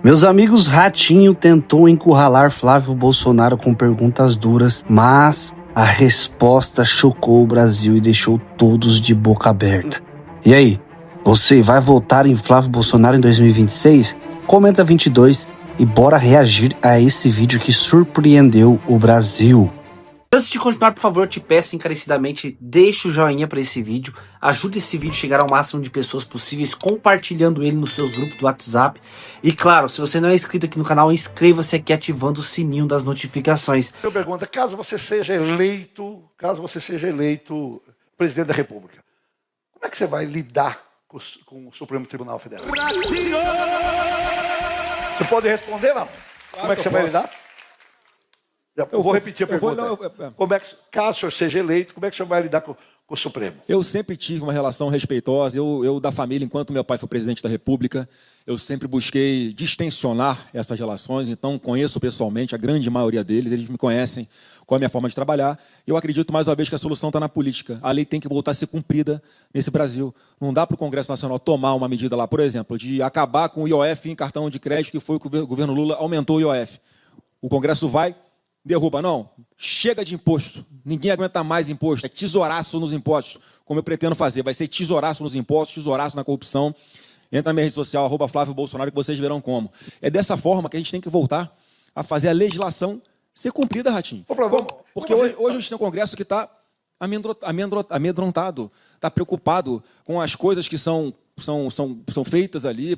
Meus amigos, Ratinho tentou encurralar Flávio Bolsonaro com perguntas duras, mas a resposta chocou o Brasil e deixou todos de boca aberta. E aí, você vai votar em Flávio Bolsonaro em 2026? Comenta 22 e bora reagir a esse vídeo que surpreendeu o Brasil. Antes de continuar, por favor, eu te peço encarecidamente, deixe o joinha para esse vídeo, ajude esse vídeo a chegar ao máximo de pessoas possíveis, compartilhando ele nos seus grupos do WhatsApp. E claro, se você não é inscrito aqui no canal, inscreva-se aqui ativando o sininho das notificações. Eu pergunto, caso você seja eleito presidente da República, como é que você vai lidar com o Supremo Tribunal Federal? Você pode responder, não? Como é que você vai lidar? Eu vou repetir a pergunta. Caso o senhor seja eleito, como é que o senhor vai lidar com o Supremo? Eu sempre tive uma relação respeitosa. Eu da família, enquanto meu pai foi presidente da República, eu sempre busquei distensionar essas relações. Então, conheço pessoalmente a grande maioria deles. Eles me conhecem com a minha forma de trabalhar. Eu acredito, mais uma vez, que a solução está na política. A lei tem que voltar a ser cumprida nesse Brasil. Não dá para o Congresso Nacional tomar uma medida lá, por exemplo, de acabar com o IOF em cartão de crédito, que foi o que o governo Lula aumentou o IOF. O Congresso vai... derruba, não. Chega de imposto. Ninguém aguenta mais imposto. É tesouraço nos impostos, como eu pretendo fazer. Vai ser tesouraço nos impostos, tesouraço na corrupção. Entra na minha rede social, @Flávio Bolsonaro, que vocês verão como. É dessa forma que a gente tem que voltar a fazer a legislação ser cumprida, Ratinho. Porque hoje a gente tem um Congresso que está amedrontado, está preocupado com as coisas que são feitas ali,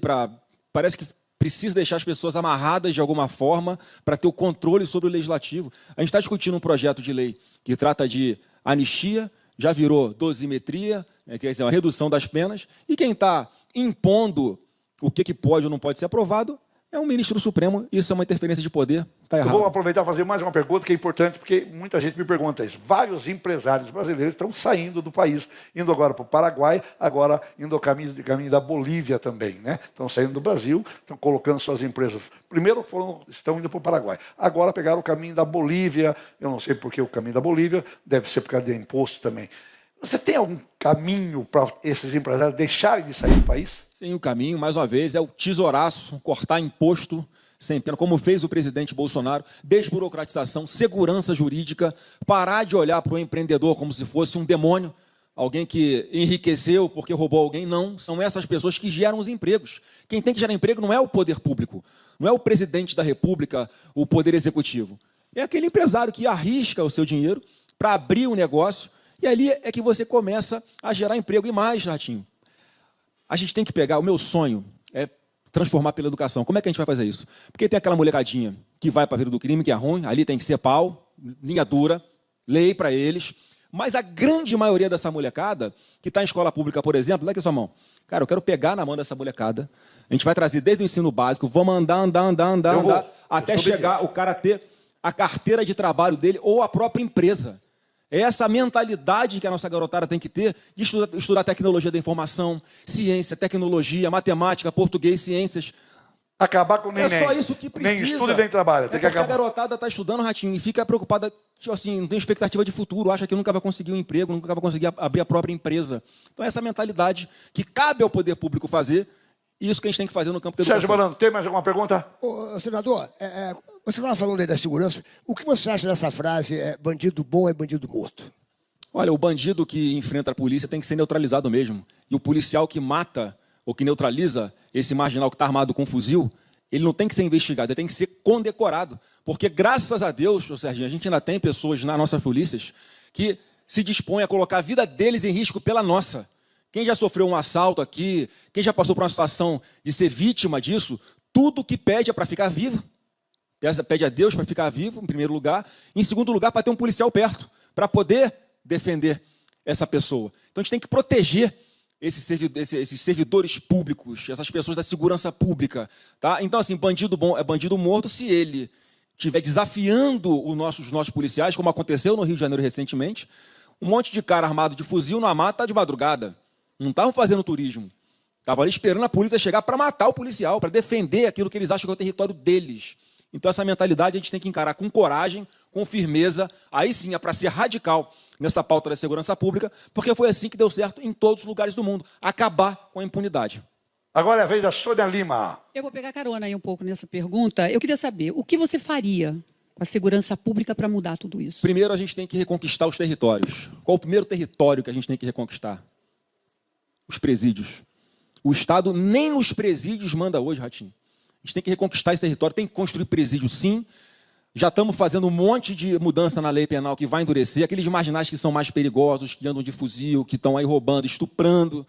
parece que precisa deixar as pessoas amarradas de alguma forma para ter o controle sobre o legislativo. A gente está discutindo um projeto de lei que trata de anistia, já virou dosimetria, quer dizer, uma redução das penas, e quem está impondo o que pode ou não pode ser aprovado é um ministro do Supremo. Isso é uma interferência de poder, está errado. Eu vou aproveitar e fazer mais uma pergunta que é importante, porque muita gente me pergunta isso. Vários empresários brasileiros estão saindo do país, indo agora para o Paraguai, agora indo ao caminho da Bolívia também, né? Estão saindo do Brasil, estão colocando suas empresas. Primeiro estão indo para o Paraguai, agora pegaram o caminho da Bolívia. Eu não sei por que o caminho da Bolívia, deve ser por causa de imposto também. Você tem algum caminho para esses empresários deixarem de sair do país? Sim, o caminho, mais uma vez, é o tesouraço, cortar imposto sem pena, como fez o presidente Bolsonaro, desburocratização, segurança jurídica, parar de olhar para o empreendedor como se fosse um demônio, alguém que enriqueceu porque roubou alguém. Não, são essas pessoas que geram os empregos. Quem tem que gerar emprego não é o poder público, não é o presidente da República, o poder executivo. É aquele empresário que arrisca o seu dinheiro para abrir um negócio, e ali é que você começa a gerar emprego. E mais, Ratinho, a gente tem que pegar, o meu sonho é transformar pela educação. Como é que a gente vai fazer isso? Porque tem aquela molecadinha que vai para a vida do crime, que é ruim, ali tem que ser pau, linha dura, lei para eles. Mas a grande maioria dessa molecada, que está em escola pública, por exemplo, dá aqui a sua mão. Cara, eu quero pegar na mão dessa molecada, a gente vai trazer desde o ensino básico, vamos andar, até chegar o cara ter a carteira de trabalho dele ou a própria empresa. É essa mentalidade que a nossa garotada tem que ter de estudar tecnologia da informação, ciência, tecnologia, matemática, português, ciências. Acabar com o neném. É só isso que precisa. Nem estudo e nem trabalho. Tem que acabar. A garotada está estudando, Ratinho, e fica preocupada, tipo assim, não tem expectativa de futuro, acha que nunca vai conseguir um emprego, nunca vai conseguir abrir a própria empresa. Então, essa mentalidade que cabe ao poder público fazer, e isso que a gente tem que fazer no campo da educação. Sérgio Malandro, tem mais alguma pergunta? Senador, você estava falando aí da segurança. O que você acha dessa frase, bandido bom é bandido morto? Olha, o bandido que enfrenta a polícia tem que ser neutralizado mesmo. E o policial que mata ou que neutraliza esse marginal que está armado com um fuzil, ele não tem que ser investigado, ele tem que ser condecorado. Porque, graças a Deus, Serginho, a gente ainda tem pessoas nas nossas polícias que se dispõem a colocar a vida deles em risco pela nossa. Quem já sofreu um assalto aqui, quem já passou por uma situação de ser vítima disso, tudo que pede é para ficar vivo. Pede a Deus para ficar vivo, em primeiro lugar. Em segundo lugar, para ter um policial perto, para poder defender essa pessoa. Então, a gente tem que proteger esses servidores públicos, essas pessoas da segurança pública. Tá? Então, assim, bandido bom é bandido morto se ele estiver desafiando os nossos policiais, como aconteceu no Rio de Janeiro recentemente. Um monte de cara armado de fuzil na mata de madrugada. Não estavam fazendo turismo. Estavam ali esperando a polícia chegar para matar o policial, para defender aquilo que eles acham que é o território deles. Então, essa mentalidade a gente tem que encarar com coragem, com firmeza. Aí sim é para ser radical nessa pauta da segurança pública, porque foi assim que deu certo em todos os lugares do mundo. Acabar com a impunidade. Agora é a vez da Sônia Lima. Eu vou pegar carona aí um pouco nessa pergunta. Eu queria saber, o que você faria com a segurança pública para mudar tudo isso? Primeiro, a gente tem que reconquistar os territórios. Qual o primeiro território que a gente tem que reconquistar? Os presídios. O Estado nem nos presídios manda hoje, Ratinho. A gente tem que reconquistar esse território, tem que construir presídio, sim. Já estamos fazendo um monte de mudança na lei penal que vai endurecer. Aqueles marginais que são mais perigosos, que andam de fuzil, que estão aí roubando, estuprando,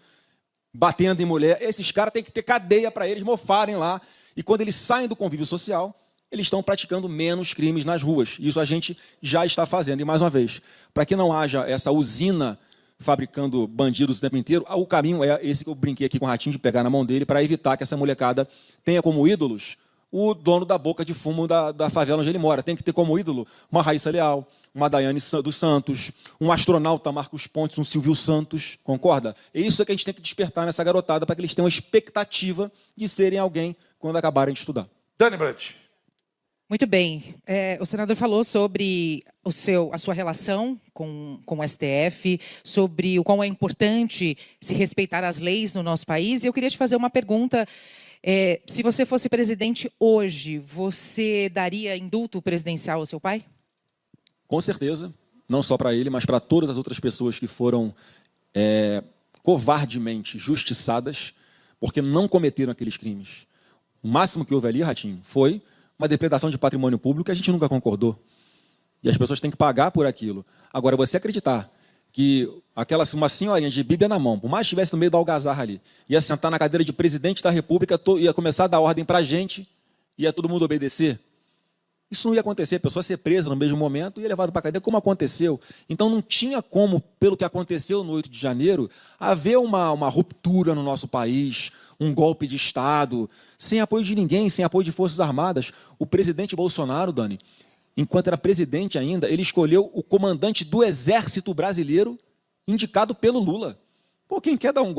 batendo em mulher. Esses caras têm que ter cadeia para eles mofarem lá. E quando eles saem do convívio social, eles estão praticando menos crimes nas ruas. Isso a gente já está fazendo. E, mais uma vez, para que não haja essa usina fabricando bandidos o tempo inteiro, o caminho é esse que eu brinquei aqui com o Ratinho, de pegar na mão dele, para evitar que essa molecada tenha como ídolos o dono da boca de fumo da favela onde ele mora. Tem que ter como ídolo uma Raíssa Leal, uma Daiane dos Santos, um astronauta Marcos Pontes, um Silvio Santos, concorda? É isso que a gente tem que despertar nessa garotada, para que eles tenham a expectativa de serem alguém quando acabarem de estudar. Dani Brandt. Muito bem. O senador falou sobre a sua relação com o STF, sobre o quão é importante se respeitar as leis no nosso país. E eu queria te fazer uma pergunta. Se você fosse presidente hoje, você daria indulto presidencial ao seu pai? Com certeza. Não só para ele, mas para todas as outras pessoas que foram covardemente justiçadas porque não cometeram aqueles crimes. O máximo que houve ali, Ratinho, foi uma depredação de patrimônio público que a gente nunca concordou. E as pessoas têm que pagar por aquilo. Agora, você acreditar que uma senhorinha de Bíblia na mão, por mais que estivesse no meio da algazarra ali, ia sentar na cadeira de presidente da República, ia começar a dar ordem para a gente, ia todo mundo obedecer? Isso não ia acontecer, a pessoa ser presa no mesmo momento e ia levada para a cadeia, como aconteceu. Então não tinha como, pelo que aconteceu no 8 de janeiro, haver uma ruptura no nosso país, um golpe de Estado, sem apoio de ninguém, sem apoio de Forças Armadas. O presidente Bolsonaro, Dani, enquanto era presidente ainda, ele escolheu o comandante do Exército Brasileiro, indicado pelo Lula. Pô, quem quer dar um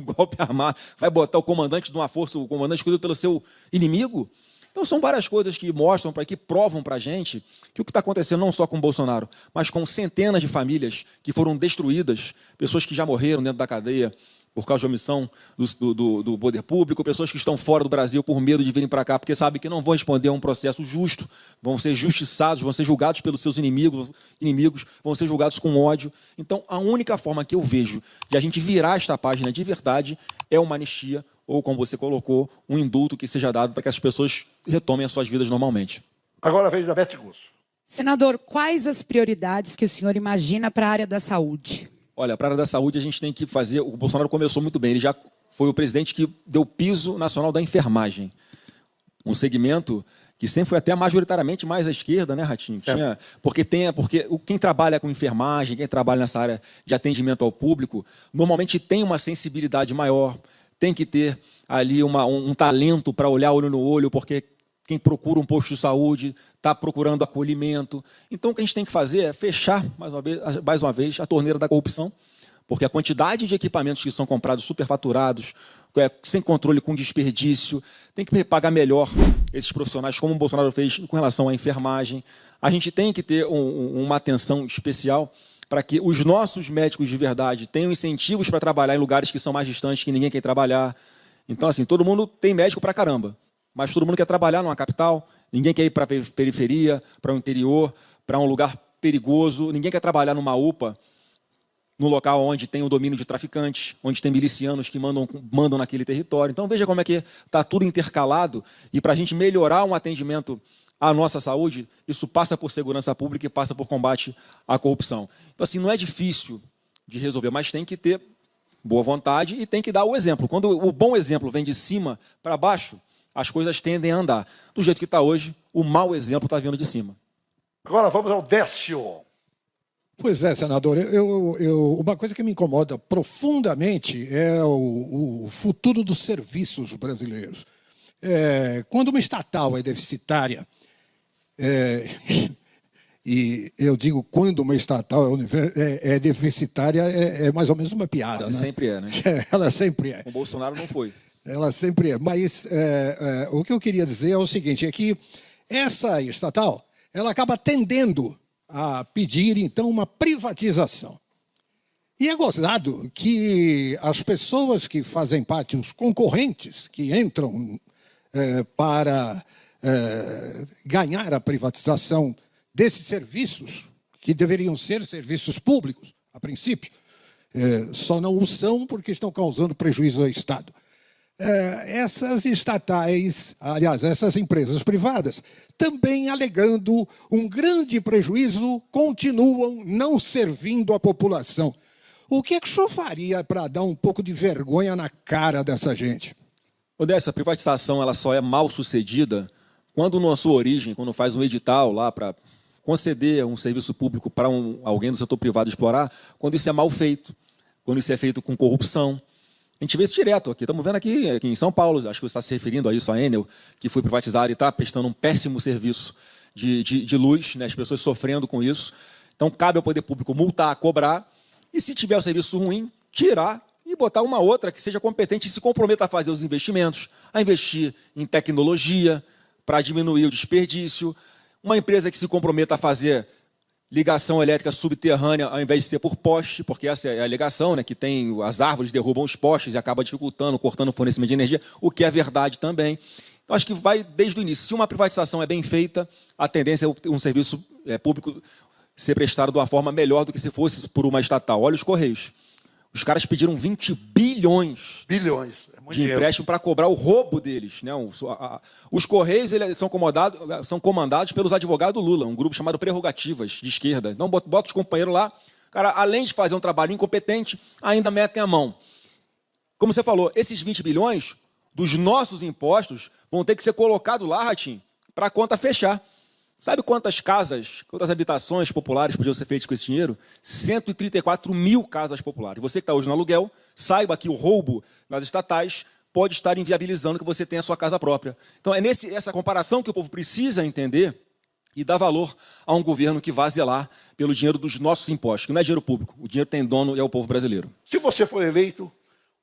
golpe armado vai botar o comandante de uma força, o comandante escolhido pelo seu inimigo? Então, são várias coisas que mostram, que provam para a gente que o que está acontecendo não só com o Bolsonaro, mas com centenas de famílias que foram destruídas, pessoas que já morreram dentro da cadeia por causa de omissão do poder público, pessoas que estão fora do Brasil por medo de virem para cá, porque sabem que não vão responder a um processo justo, vão ser justiçados, vão ser julgados pelos seus inimigos, vão ser julgados com ódio. Então, a única forma que eu vejo de a gente virar esta página de verdade é uma anistia, ou, como você colocou, um indulto que seja dado para que as pessoas retomem as suas vidas normalmente. Agora a vez da Beth Gusso. Senador, quais as prioridades que o senhor imagina para a área da saúde? Olha, para a área da saúde a gente tem que fazer... O Bolsonaro começou muito bem, ele já foi o presidente que deu piso nacional da enfermagem. Um segmento que sempre foi até majoritariamente mais à esquerda, né, Ratinho? Porque quem trabalha com enfermagem, quem trabalha nessa área de atendimento ao público, normalmente tem uma sensibilidade maior, tem que ter ali um talento para olhar olho no olho, porque quem procura um posto de saúde está procurando acolhimento. Então, o que a gente tem que fazer é fechar, mais uma vez, a torneira da corrupção, porque a quantidade de equipamentos que são comprados superfaturados, sem controle, com desperdício, tem que pagar melhor esses profissionais, como o Bolsonaro fez com relação à enfermagem. A gente tem que ter uma atenção especial para que os nossos médicos de verdade tenham incentivos para trabalhar em lugares que são mais distantes, que ninguém quer trabalhar. Então, assim, todo mundo tem médico para caramba, mas todo mundo quer trabalhar numa capital, ninguém quer ir para a periferia, para o interior, para um lugar perigoso, ninguém quer trabalhar numa UPA, no local onde tem o domínio de traficantes, onde tem milicianos que mandam naquele território. Então, veja como é que está tudo intercalado, e para a gente melhorar um atendimento à nossa saúde, isso passa por segurança pública e passa por combate à corrupção. Então, assim, não é difícil de resolver, mas tem que ter boa vontade e tem que dar o exemplo. Quando o bom exemplo vem de cima para baixo, as coisas tendem a andar. Do jeito que está hoje, o mau exemplo está vindo de cima. Agora vamos ao Décio. Pois é, senador. Uma coisa que me incomoda profundamente é o futuro dos serviços brasileiros. Quando uma estatal é deficitária, e eu digo quando uma estatal é deficitária, é mais ou menos uma piada. Mas né? Sempre é, né? Ela sempre é. O Bolsonaro não foi. Ela sempre é. Mas o que eu queria dizer é o seguinte, é que essa estatal, ela acaba tendendo a pedir, então, uma privatização. E é gozado que as pessoas que fazem parte, os concorrentes que entram para ganhar a privatização desses serviços, que deveriam ser serviços públicos, a princípio, só não o são porque estão causando prejuízo ao Estado. Essas estatais, aliás, essas empresas privadas, também alegando um grande prejuízo, continuam não servindo a população. O que é que o senhor faria para dar um pouco de vergonha na cara dessa gente? Odécio, a privatização ela só é mal sucedida quando, na sua origem, quando faz um edital lá para conceder um serviço público para alguém do setor privado explorar, quando isso é mal feito, quando isso é feito com corrupção. A gente vê isso direto aqui. Estamos vendo aqui em São Paulo, acho que você está se referindo a isso, a Enel, que foi privatizada e está prestando um péssimo serviço de luz, né, as pessoas sofrendo com isso. Então, cabe ao poder público multar, cobrar, e se tiver o serviço ruim, tirar e botar uma outra que seja competente e se comprometa a fazer os investimentos, a investir em tecnologia para diminuir o desperdício, uma empresa que se comprometa a fazer ligação elétrica subterrânea ao invés de ser por poste, porque essa é a alegação, né, que tem as árvores derrubam os postes e acaba dificultando, cortando o fornecimento de energia, o que é verdade também. Então, acho que vai desde o início. Se uma privatização é bem feita, a tendência é um serviço público ser prestado de uma forma melhor do que se fosse por uma estatal. Olha os Correios. Os caras pediram 20 bilhões de empréstimo para cobrar o roubo deles, né? Os Correios são comandados pelos advogados do Lula, um grupo chamado Prerrogativas, de esquerda. Então, bota os companheiros lá, cara, além de fazer um trabalho incompetente, ainda metem a mão. Como você falou, esses 20 bilhões dos nossos impostos vão ter que ser colocados lá, Ratinho, para a conta fechar. Sabe quantas casas, quantas habitações populares podiam ser feitas com esse dinheiro? 134 mil casas populares. Você que está hoje no aluguel, saiba que o roubo nas estatais pode estar inviabilizando que você tenha a sua casa própria. Então, é essa comparação que o povo precisa entender e dar valor a um governo que vai zelar pelo dinheiro dos nossos impostos, que não é dinheiro público. O dinheiro tem dono e é o povo brasileiro. Se você for eleito, o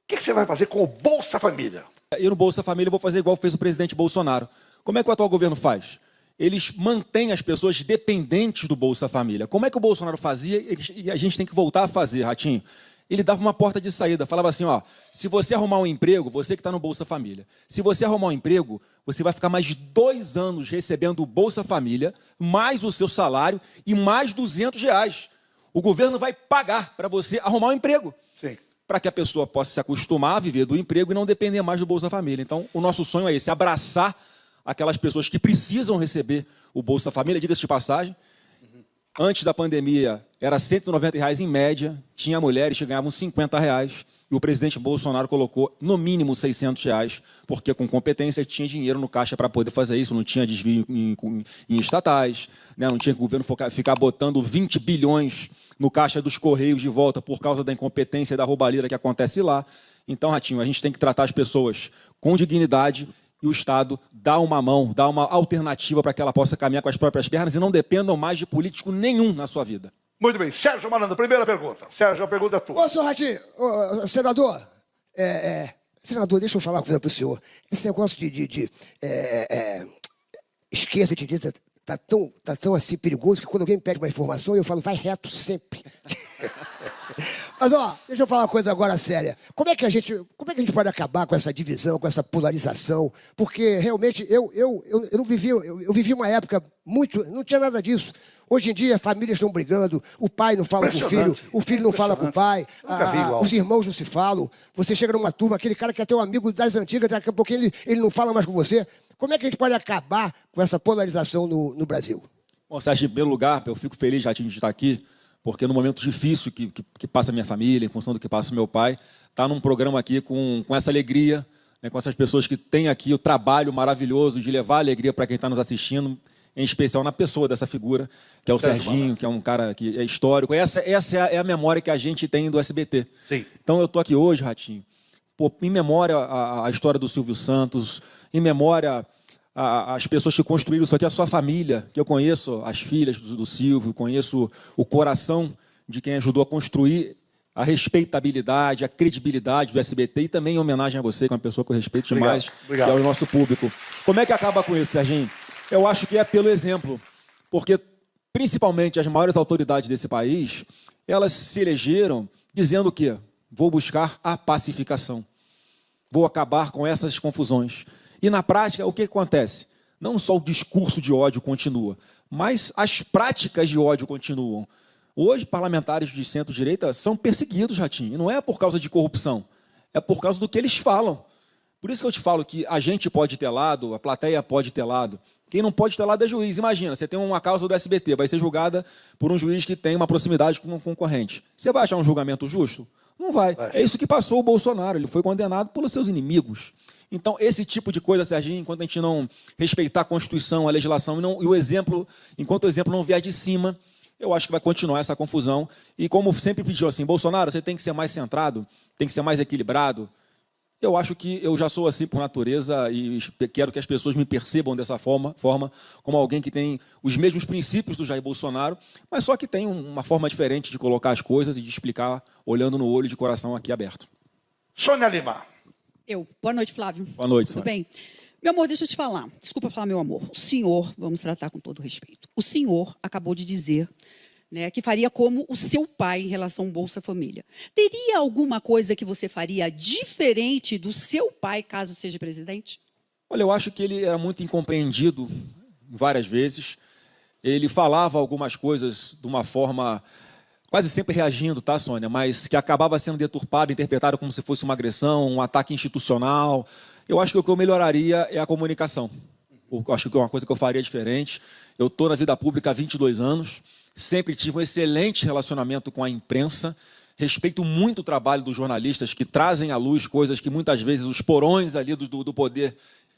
que você vai fazer com o Bolsa Família? Eu, no Bolsa Família, vou fazer igual fez o presidente Bolsonaro. Como é que o atual governo faz? Eles mantêm as pessoas dependentes do Bolsa Família. Como é que o Bolsonaro fazia e a gente tem que voltar a fazer, Ratinho? Ele dava uma porta de saída, falava assim, ó, se você arrumar um emprego, você que está no Bolsa Família, se você arrumar um emprego, você vai ficar mais 2 anos recebendo o Bolsa Família, mais o seu salário e mais R$200. O governo vai pagar para você arrumar um emprego. Para que a pessoa possa se acostumar a viver do emprego e não depender mais do Bolsa Família. Então, o nosso sonho é esse, abraçar aquelas pessoas que precisam receber o Bolsa Família, diga-se de passagem. Antes da pandemia, era R$190 em média, tinha mulheres que ganhavam R$50, e o presidente Bolsonaro colocou no mínimo R$600, porque com competência tinha dinheiro no caixa para poder fazer isso, não tinha desvio em estatais, né? Não tinha que o governo ficar botando 20 bilhões no caixa dos Correios de volta por causa da incompetência e da roubalheira que acontece lá. Então, Ratinho, a gente tem que tratar as pessoas com dignidade, e o Estado dá uma mão, dá uma alternativa para que ela possa caminhar com as próprias pernas e não dependam mais de político nenhum na sua vida. Muito bem. Sérgio Malandro, primeira pergunta. Sérgio, a pergunta é tua. Ô, senhor Ratinho, senador, senador, deixa eu falar uma coisa para o senhor. Esse negócio de esquerda e direita tá tão assim perigoso que quando alguém me pede uma informação, eu falo, vai reto sempre. Mas, ó, deixa eu falar uma coisa agora séria. Como é que a gente pode acabar com essa divisão, com essa polarização? Porque, realmente, eu vivi uma época muito... Não tinha nada disso. Hoje em dia, famílias estão brigando, o pai não fala com o filho não fala com o pai, os irmãos não se falam. Você chega numa turma, aquele cara que é teu amigo das antigas, daqui a pouquinho ele não fala mais com você. Como é que a gente pode acabar com essa polarização no Brasil? Bom, Sérgio, em primeiro lugar, eu fico feliz de estar aqui, porque no momento difícil que passa a minha família, em função do que passa o meu pai, está num programa aqui com essa alegria, né, com essas pessoas que têm aqui o trabalho maravilhoso de levar alegria para quem está nos assistindo, em especial na pessoa dessa figura, que é o Serginho, que é um cara que é histórico. Essa é a memória que a gente tem do SBT. Sim. Então eu estou aqui hoje, Ratinho, em memória a história do Silvio Santos, em memória as pessoas que construíram isso aqui, a sua família, que eu conheço as filhas do Silvio, conheço o coração de quem ajudou a construir a respeitabilidade, a credibilidade do SBT, e também em homenagem a você, que é uma pessoa que eu respeito demais, que é o nosso público. Como é que acaba com isso, Serginho? Eu acho que é pelo exemplo, porque principalmente as maiores autoridades desse país, elas se elegeram dizendo que vou buscar a pacificação, vou acabar com essas confusões. E na prática, o que acontece? Não só o discurso de ódio continua, mas as práticas de ódio continuam. Hoje, parlamentares de centro-direita são perseguidos, Ratinho, e não é por causa de corrupção, é por causa do que eles falam. Por isso que eu te falo que a gente pode ter lado, a plateia pode ter lado. Quem não pode ter lado é juiz. Imagina, você tem uma causa do SBT, vai ser julgada por um juiz que tem uma proximidade com um concorrente. Você vai achar um julgamento justo? Não vai. É isso que passou o Bolsonaro, ele foi condenado pelos seus inimigos. Então, esse tipo de coisa, Serginho, enquanto a gente não respeitar a Constituição, a legislação, e o exemplo, enquanto o exemplo não vier de cima, eu acho que vai continuar essa confusão. E como sempre pediu assim, Bolsonaro, você tem que ser mais centrado, tem que ser mais equilibrado. Eu acho que eu já sou assim por natureza e quero que as pessoas me percebam dessa forma como alguém que tem os mesmos princípios do Jair Bolsonaro, mas só que tem uma forma diferente de colocar as coisas e de explicar olhando no olho de coração aqui aberto. Sônia Lima. Boa noite, Flávio. Boa noite, Tudo Sônia. bem? Meu amor, deixa eu te falar. Desculpa falar, meu amor. O senhor, vamos tratar com todo respeito. O senhor acabou de dizer, né, que faria como o seu pai em relação ao Bolsa Família. Teria alguma coisa que você faria diferente do seu pai, caso seja presidente? Olha, eu acho que ele era muito incompreendido várias vezes. Ele falava algumas coisas de uma forma quase sempre reagindo, tá, Sônia? Mas que acabava sendo deturpado, interpretado como se fosse uma agressão, um ataque institucional. Eu acho que o que eu melhoraria é a comunicação. Eu acho que é uma coisa que eu faria diferente. Eu estou na vida pública há 22 anos, sempre tive um excelente relacionamento com a imprensa, respeito muito o trabalho dos jornalistas que trazem à luz coisas que muitas vezes os porões ali do poder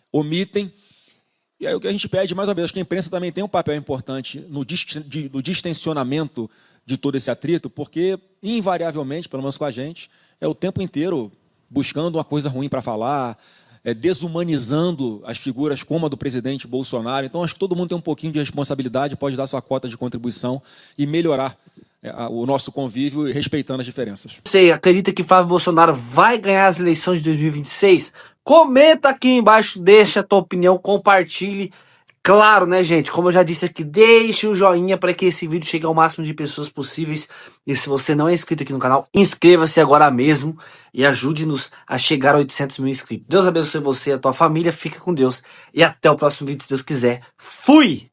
omitem. E aí o que a gente pede, mais uma vez, acho que a imprensa também tem um papel importante no distensionamento de todo esse atrito, porque, invariavelmente, pelo menos com a gente, é o tempo inteiro buscando uma coisa ruim para falar, desumanizando as figuras como a do presidente Bolsonaro. Então, acho que todo mundo tem um pouquinho de responsabilidade, pode dar sua cota de contribuição e melhorar o nosso convívio e respeitando as diferenças. Você acredita que Flávio Bolsonaro vai ganhar as eleições de 2026? Comenta aqui embaixo, deixa a tua opinião, compartilhe. Claro, né, gente? Como eu já disse aqui, deixe o joinha para que esse vídeo chegue ao máximo de pessoas possíveis. E se você não é inscrito aqui no canal, inscreva-se agora mesmo e ajude-nos a chegar a 800 mil inscritos. Deus abençoe você e a tua família. Fica com Deus. E até o próximo vídeo, se Deus quiser. Fui!